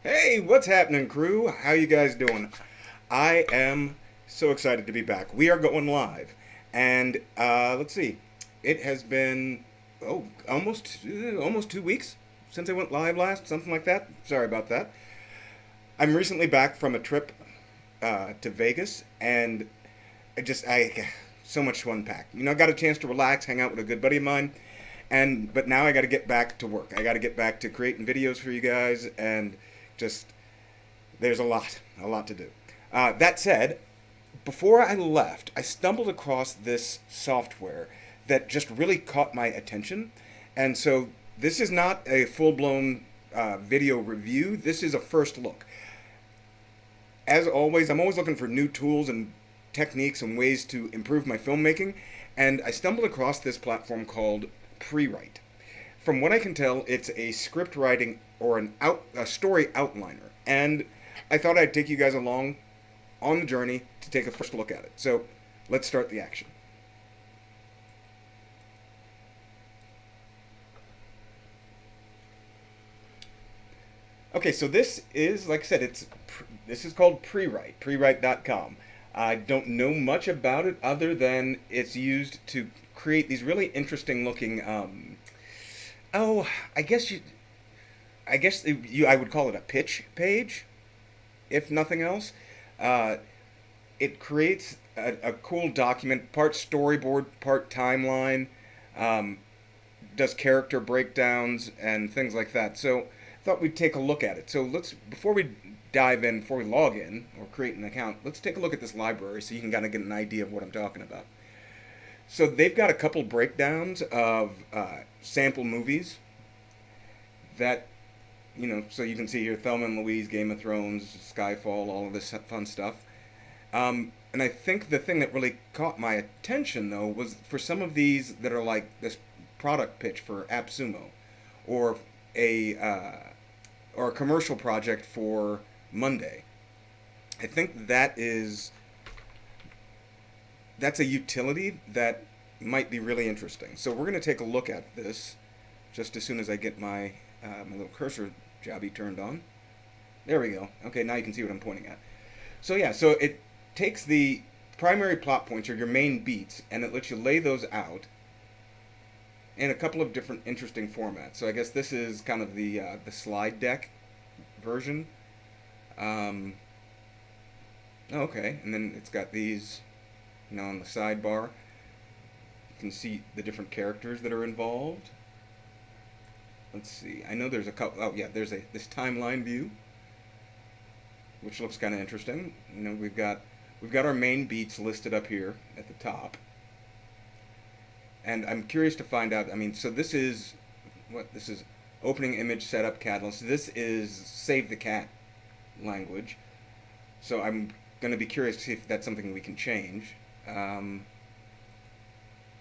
Hey, what's happening, crew? How you guys doing? I am so excited to be back. We are going live, and let's see. It has been almost 2 weeks since I went live last, something like that. Sorry about that. I'm recently back from a trip to Vegas, and I so much to unpack. I got a chance to relax, hang out with a good buddy of mine, but now I got to get back to work. I got to get back to creating videos for you guys, and just there's a lot to do. That said, before I left, I stumbled across this software that just really caught my attention, and so this is not a full-blown video review. This is a first look. As always, I'm always looking for new tools and techniques and ways to improve my filmmaking, and I stumbled across this platform called Prewrite. From what I can tell, it's a script writing or a story outliner, and I thought I'd take you guys along on the journey to take a first look at it. So let's start the action. Okay, so this is, like I said, this is called Prewrite, prewrite.com. I don't know much about it other than it's used to create these really interesting looking. Oh, I guess I would call it a pitch page, if nothing else. Uh, it creates a cool document, part storyboard, part timeline, um, does character breakdowns and things like that. So I thought we'd take a look at it. So before we log in or create an account, let's take a look at this library so you can kind of get an idea of what I'm talking about. So they've got a couple breakdowns of sample movies that, so you can see here Thelma and Louise, Game of Thrones, Skyfall, all of this fun stuff. And I think the thing that really caught my attention, though, was for some of these that are like this product pitch for AppSumo, or a or a commercial project for Monday. I think that's a utility that might be really interesting. So we're going to take a look at this just as soon as I get my little cursor jobby turned on. There we go. Okay, now you can see what I'm pointing at. So yeah, so it takes the primary plot points or your main beats, and it lets you lay those out in a couple of different interesting formats. So I guess this is kind of the slide deck version. Okay, and then it's got these, on the sidebar. You can see the different characters that are involved. Let's see. I know there's a couple. Oh yeah, there's this timeline view, which looks kind of interesting. We've got our main beats listed up here at the top, and I'm curious to find out. I mean, so this is opening image setup catalyst. This is save the cat language. So I'm going to be curious to see if that's something we can change. Then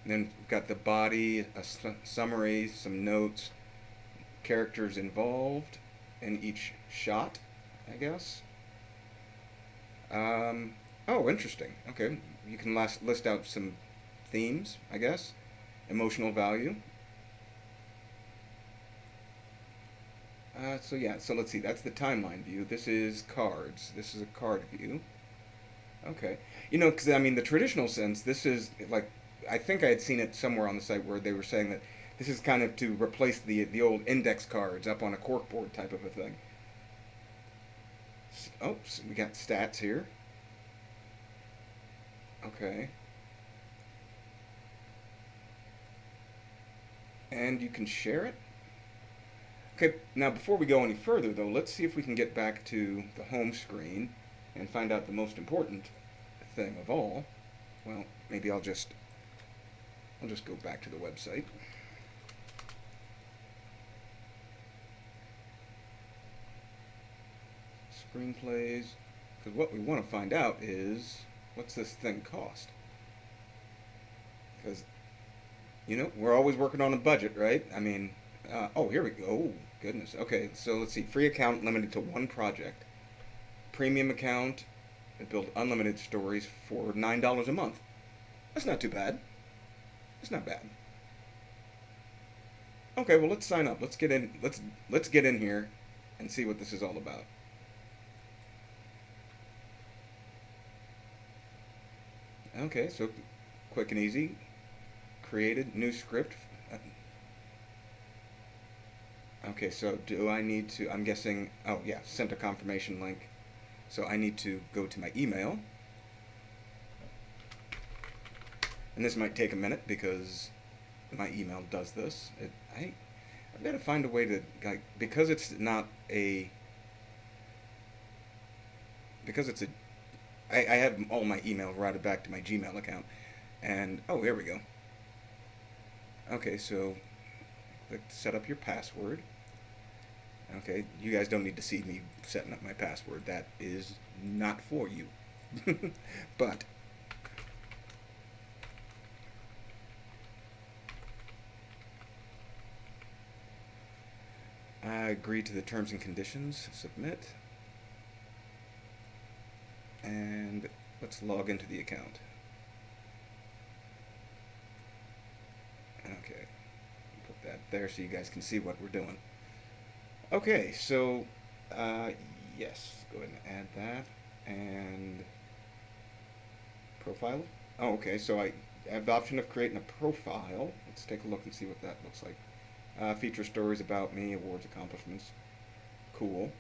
we've got the body, a summary, some notes, characters involved in each shot, I guess. Oh, interesting. Okay, you can list out some themes, I guess. Emotional value. So let's see. That's the timeline view. This is cards. This is a card view. Okay. Because I mean, the traditional sense, this is like, I think I had seen it somewhere on the site where they were saying that this is kind of to replace the old index cards up on a corkboard type of a thing. Oh, so we got stats here. Okay. And you can share it. Okay, now before we go any further though, let's see if we can get back to the home screen and find out the most important thing of all. Well, maybe I'll just go back to the website. Screenplays, because what we want to find out is what's this thing cost? Because we're always working on a budget, right? I mean, oh, here we go. Oh, goodness. Okay, so let's see. Free account limited to one project. Premium account, it built unlimited stories for $9 a month. That's not too bad. It's not bad. Okay, well let's sign up. Let's get in. Let's get in here and see what this is all about. Okay, so quick and easy. Created new script. Okay, so do I need to, I'm guessing, oh yeah, sent a confirmation link. So I need to go to my email. And this might take a minute because my email does this. I've got to find a way to, like, because it's not a, because it's a, I have all my email routed back to my Gmail account. And, oh, there we go. Okay, so click set up your password. Okay, you guys don't need to see me setting up my password. That is not for you. But I agree to the terms and conditions. Submit. And let's log into the account. Okay, put that there so you guys can see what we're doing. Okay, so yes, go ahead and add that and profile. Oh, okay, so I have the option of creating a profile. Let's take a look and see what that looks like. Feature stories about me, awards, accomplishments. Cool.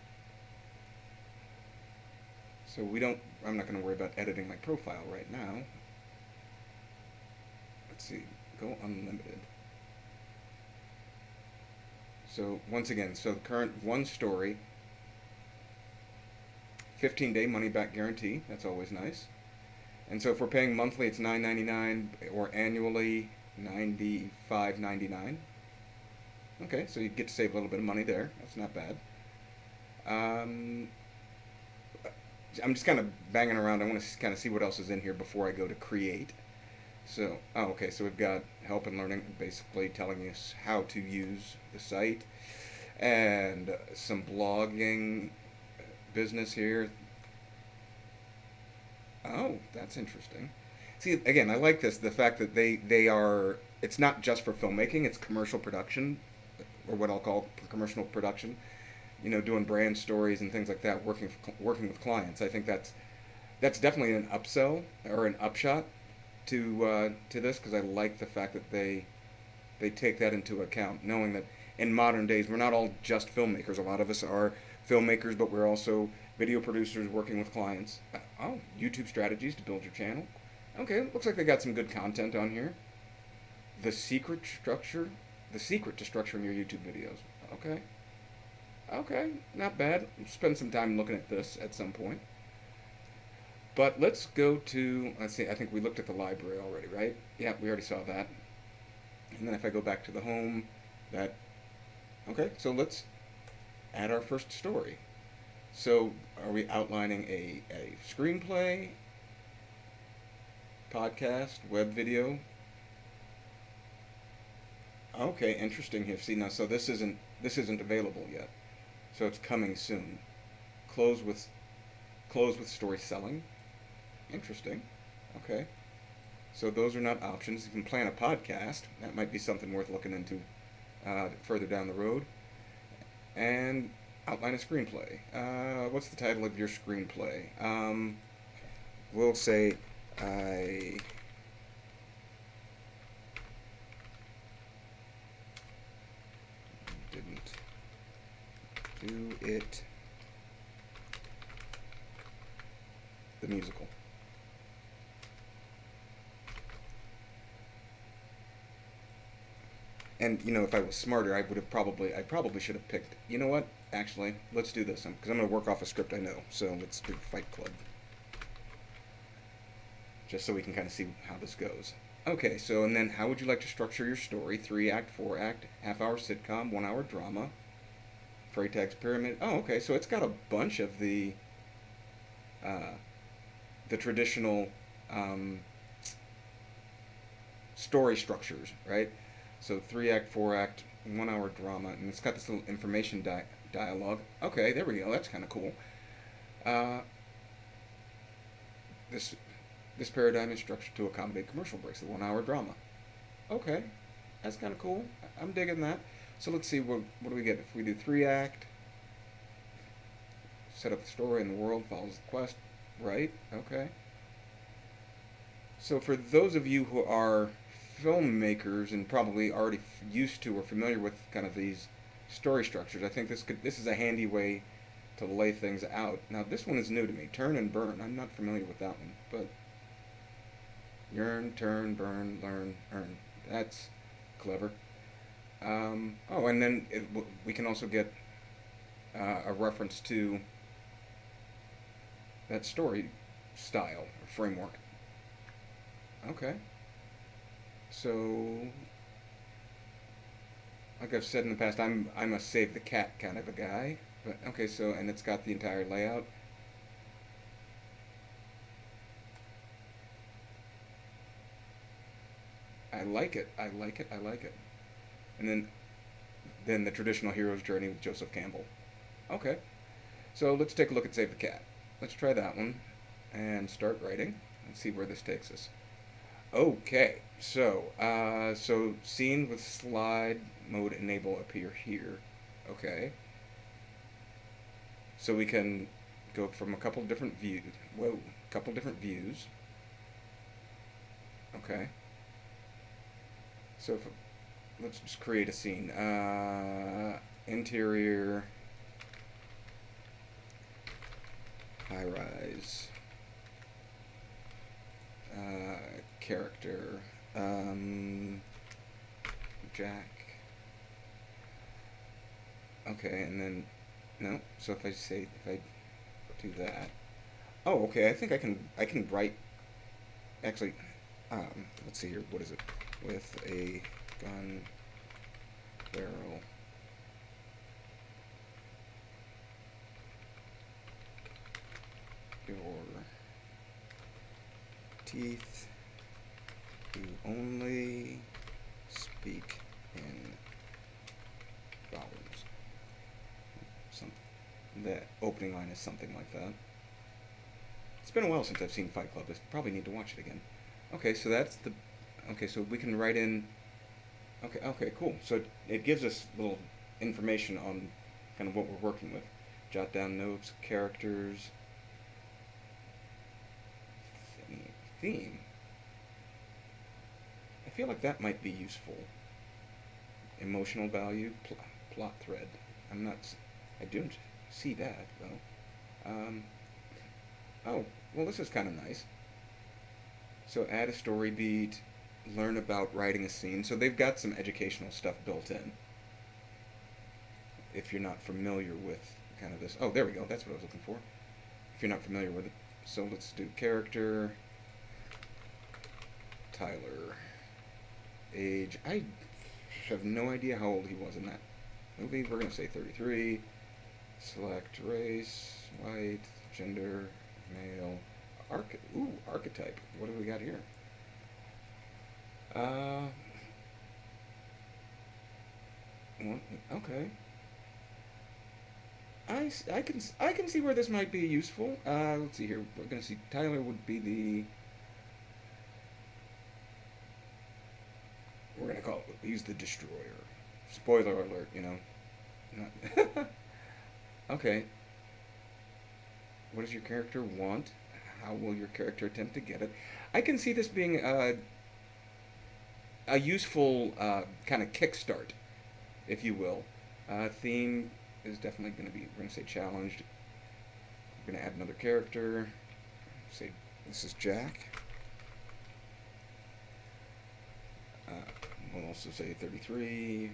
So I'm not going to worry about editing my profile right now. Let's see, go unlimited. So once again, so the current one story, 15-day money-back guarantee. That's always nice. And so if we're paying monthly, it's $9.99, or annually $95.99. Okay, so you get to save a little bit of money there. That's not bad. I'm just kind of banging around. I want to kind of see what else is in here before I go to create. So, oh, okay, so we've got help and learning, basically telling us how to use the site, and some blogging business here. Oh, that's interesting. See, again, I like this, the fact that they are, it's not just for filmmaking, it's commercial production, or what I'll call commercial production, doing brand stories and things like that, working with clients. I think that's definitely an upsell or an upshot to this, because I like the fact that they take that into account, knowing that in modern days we're not all just filmmakers. A lot of us are filmmakers, but we're also video producers working with clients. Oh, YouTube strategies to build your channel. Okay, looks like they got some good content on here. The secret to structuring your YouTube videos. Okay, not bad. We'll spend some time looking at this at some point. But let's go to, let's see, I think we looked at the library already, right? Yeah, we already saw that. And then if I go back to the home, okay, so let's add our first story. So are we outlining a screenplay, podcast, web video? Okay, interesting here. See, now, so this isn't available yet. So it's coming soon. Close with story selling. Interesting. Okay. So those are not options. You can plan a podcast. That might be something worth looking into further down the road. And outline a screenplay. What's the title of your screenplay? We'll say I didn't do it the musical. And if I was smarter, I probably should have picked. You know what? Actually, let's do this because I'm going to work off a script I know. So let's do Fight Club, just so we can kind of see how this goes. Okay, so and then how would you like to structure your story? 3-act, 4-act, half-hour sitcom, 1-hour drama, Freytag's pyramid. Oh, okay, so it's got a bunch of the traditional story structures, right? So 3-act, 4-act, 1-hour drama, and it's got this little information dialogue. Okay, there we go. That's kind of cool. This paradigm is structured to accommodate commercial breaks. The 1-hour drama. Okay, that's kind of cool. I'm digging that. So let's see, what do we get if we do 3-act? set up the story and the world, follows the quest. Right? Okay. So for those of you who are filmmakers and probably already used to or familiar with kind of these story structures, I think this is a handy way to lay things out. Now this one is new to me. Turn and burn. I'm not familiar with that one, but yearn, turn, burn, learn, earn. That's clever. Oh, and then we can also get a reference to that story style or framework. Okay. So, like I've said in the past, I'm a save the cat kind of a guy. But okay, so and it's got the entire layout. I like it. I like it. I like it. And then the traditional hero's journey with Joseph Campbell. Okay. So let's take a look at Save the Cat. Let's try that one and start writing and see where this takes us. Okay, so scene with slide mode enable appear here. Okay, so we can go from a couple different views. Whoa, couple different views. Okay, so let's just create a scene. Interior, high rise. Character, Jack. Okay, and then no. So if I do that, oh, okay. I think I can write. Actually, let's see here. What is it? With a gun barrel. Your teeth. You only speak in vowels. The opening line is something like that. It's been a while since I've seen Fight Club. I probably need to watch it again. Okay, so that's the. Okay, so we can write in. Okay, cool. So it gives us little information on kind of what we're working with. Jot down notes, characters, theme. I feel like that might be useful. Emotional value, plot thread. I don't see that though. Oh, well, this is kind of nice. So add a story beat, learn about writing a scene. So they've got some educational stuff built in. If you're not familiar with kind of this. Oh, there we go. That's what I was looking for. If you're not familiar with it. So let's do character. Tyler. Age. I have no idea how old he was in that movie. We're going to say 33. Select race. White. Gender. Male. Archetype. What do we got here? Okay. I can see where this might be useful. Let's see here. We're gonna see Tyler would be the. We're gonna call it. He's the destroyer. Spoiler alert. You know. Not okay. What does your character want? How will your character attempt to get it? I can see this being a useful kind of kickstart, if you will. Theme is definitely going to be, we're going to say challenged. We're going to add another character. Say this is Jack. We'll also say 33.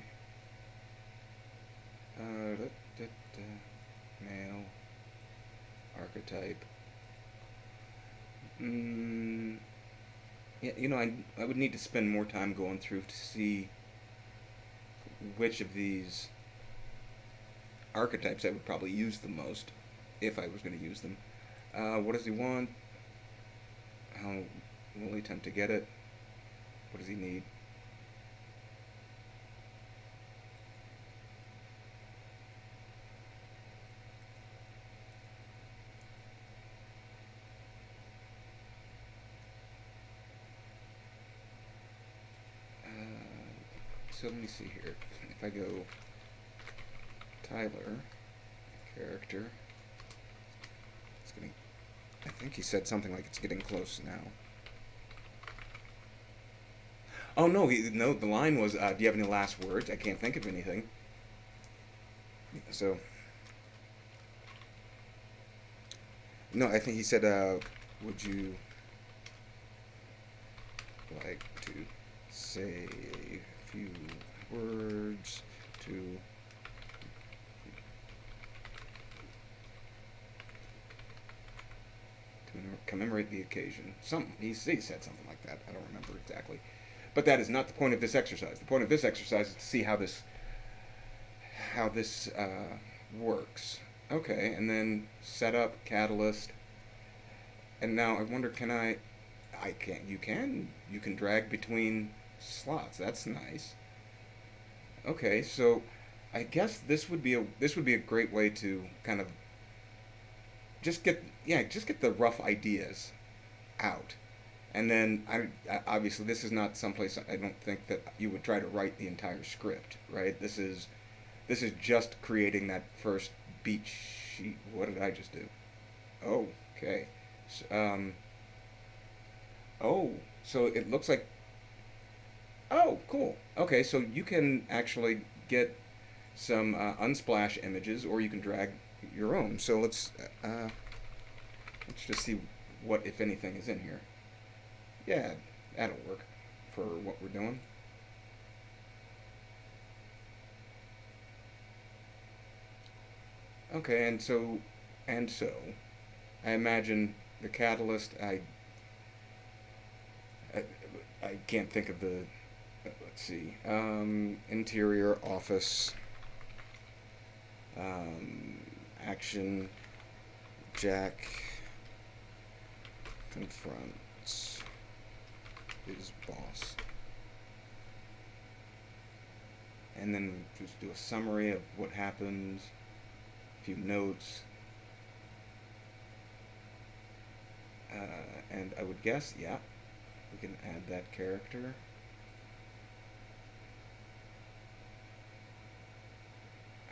Male. Archetype. Yeah, you know, I would need to spend more time going through to see which of these archetypes I would probably use the most, if I was going to use them. What does he want? How will he attempt to get it? What does he need? So let me see here. If I go Tyler, character, I think he said something like it's getting close now. Oh no, no. The line was, "Do you have any last words?" I can't think of anything. So no, I think he said, "Would you like to say a few words to commemorate the occasion?" Some he said something like that. I don't remember exactly, but that is not the point of this exercise. The point of this exercise is to see how this works. Okay, and then set up catalyst, and now I wonder, can I? I can't. You can drag between slots. That's nice. Okay, so I guess this would be a great way to kind of just get the rough ideas out. And then obviously this is not someplace I don't think that you would try to write the entire script, right? This is just creating that first beat sheet. What did I just do? Oh, okay. So, oh, so it looks like, oh, cool. Okay, so you can actually get some unsplash images, or you can drag your own. So let's just see what, if anything, is in here. Yeah, that'll work for what we're doing. Okay, and so I imagine the catalyst. I, I can't think of the. Let's see. Interior office. Um, Action. Jack confronts his boss, and then just do a summary of what happens. A few notes. And I would guess, yeah, we can add that character.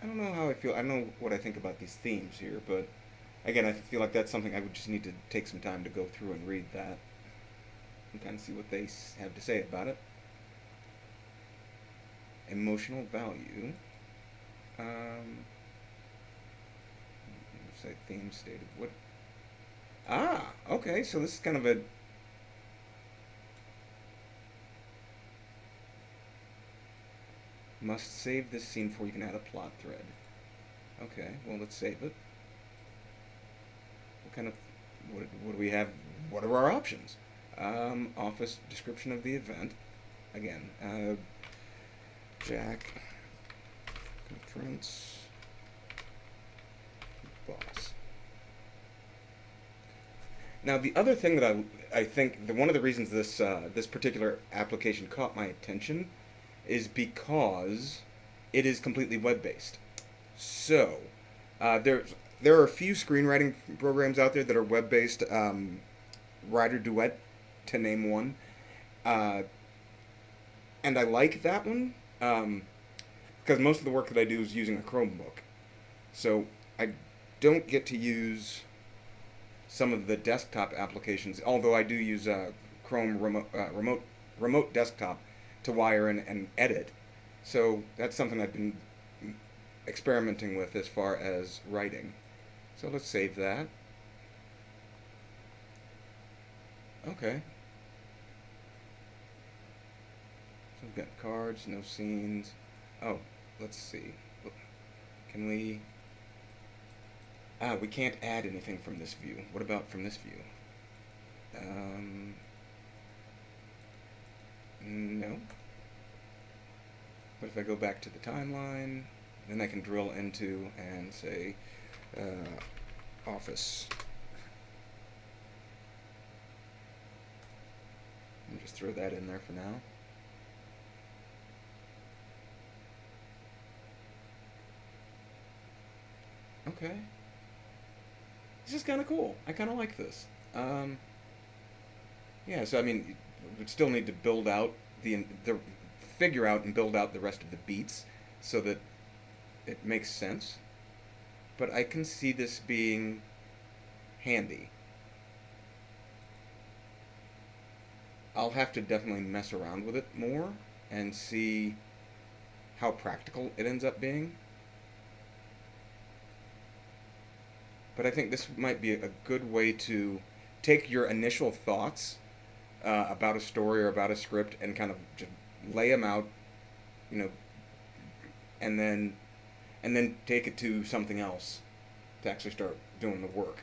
I don't know how I feel. I don't know what I think about these themes here, but again, I feel like that's something I would just need to take some time to go through and read that and kind of see what they have to say about it. Emotional value. Um, say theme stated. What? Ah, okay. So this is kind of a. Must save this scene before you can add a plot thread. Okay, well, let's save it. What kind of. What do we have? What are our options? Office description of the event. Again, Jack confronts boss. Now, the other thing that I think that one of the reasons this particular application caught my attention is because it is completely web based. So, there are a few screenwriting programs out there that are web based. Writer Duet, to name one, uh, and I like that one because most of the work that I do is using a Chromebook. So I don't get to use some of the desktop applications, although I do use Chrome remote desktop to wire and edit. So that's something I've been experimenting with as far as writing. So let's save that. Okay. So we've got cards, no scenes. Oh, let's see. Can we? We can't add anything from this view. What about from this view? Um, no. But if I go back to the timeline, then I can drill into and say office. And just throw that in there for now. Okay. This is kind of cool. I kind of like this. Yeah, so I mean, we'd still need to build out the figure out and build out the rest of the beats so that it makes sense. But I can see this being handy. I'll have to definitely mess around with it more and see how practical it ends up being. But I think this might be a good way to take your initial thoughts about a story or about a script and kind of just lay them out, you know, and then take it to something else to actually start doing the work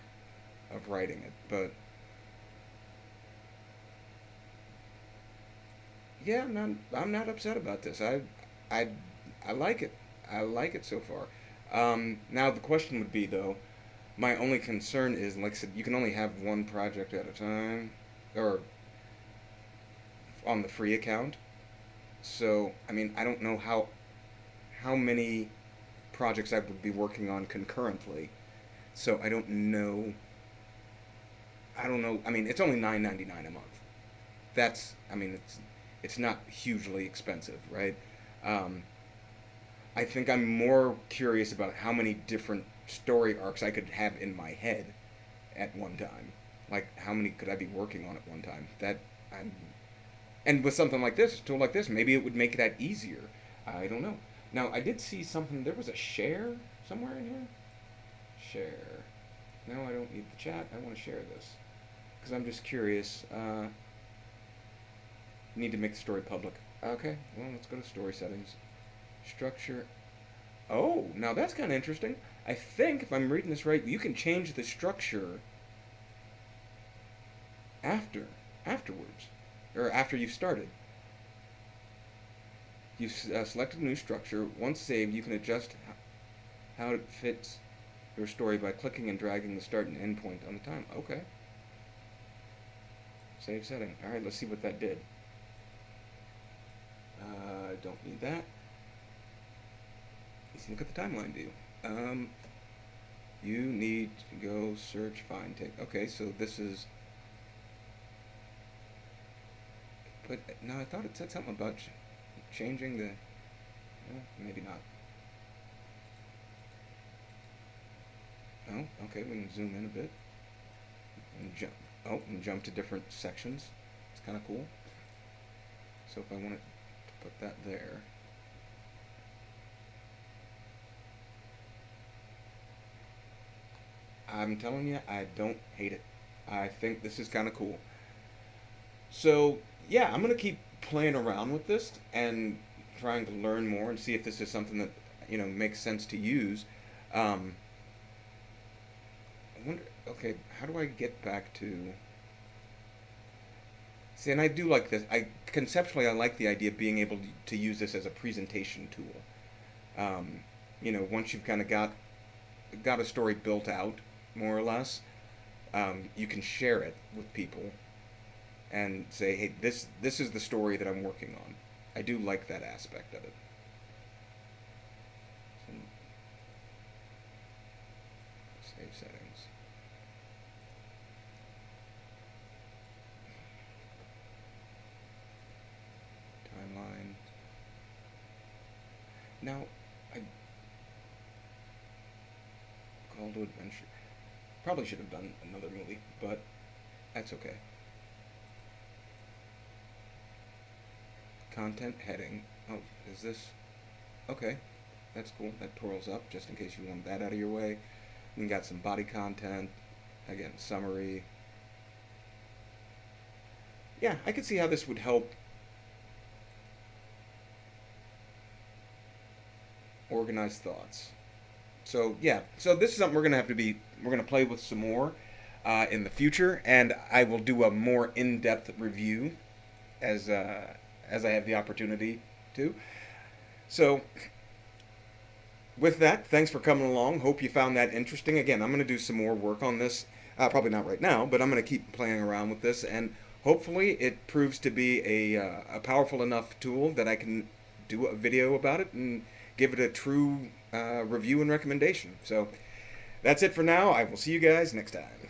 of writing it. But yeah, I'm not upset about this. I I like it. I like it so far. Now the question would be though, my only concern is, like I said, you can only have one project at a time, or on the free account. So I mean, I don't know how many projects I would be working on concurrently. So I don't know. I don't know. I mean, it's only $9.99 a month. That's. I mean, it's not hugely expensive, right? Um, I think I'm more curious about how many different story arcs I could have in my head at one time. Like, how many could I be working on at one time? I'm, and with something like this, a tool like this, maybe it would make that easier. I don't know. Now, I did see something. There was a share somewhere in here. Share. No, I don't need the chat. I want to share this because I'm just curious. Need to make the story public. Okay. Well, let's go to story settings. Structure. Oh, now that's kind of interesting. I think if I'm reading this right, you can change the structure afterwards, or after you've started. You've selected a new structure. Once saved, you can adjust how it fits your story by clicking and dragging the start and end point on the time. Okay. Save setting. All right, let's see what that did. I don't need that. Let's look at the timeline view. You need to go search, find, take. Okay, so this is. But no, I thought it said something about changing the. Maybe not. Oh, okay. We can zoom in a bit and jump. Oh, and jump to different sections. It's kind of cool. So if I wanted to put that there. I'm telling you, I don't hate it. I think this is kind of cool. So, yeah, I'm going to keep playing around with this and trying to learn more and see if this is something that, makes sense to use. I wonder, okay, how do I get back to... See, and I do like this. Conceptually, I like the idea of being able to use this as a presentation tool. Once you've kind of got a story built out, more or less, you can share it with people and say, hey, this is the story that I'm working on. I do like that aspect of it. Save settings. Timeline. Now, Call to Adventure. Probably should have done another movie, but that's okay. Content heading. Oh, is this... Okay, that's cool. That twirls up, just in case you want that out of your way. We got some body content. Again, summary. Yeah, I could see how this would help organize thoughts. So yeah, so this is something we're gonna play with some more in the future, and I will do a more in-depth review as I have the opportunity to. So with that, thanks for coming along. Hope you found that interesting. Again, I'm gonna do some more work on this. Probably not right now, but I'm gonna keep playing around with this, and hopefully it proves to be a powerful enough tool that I can do a video about it and give it a true review and recommendation. So that's it for now. I will see you guys next time.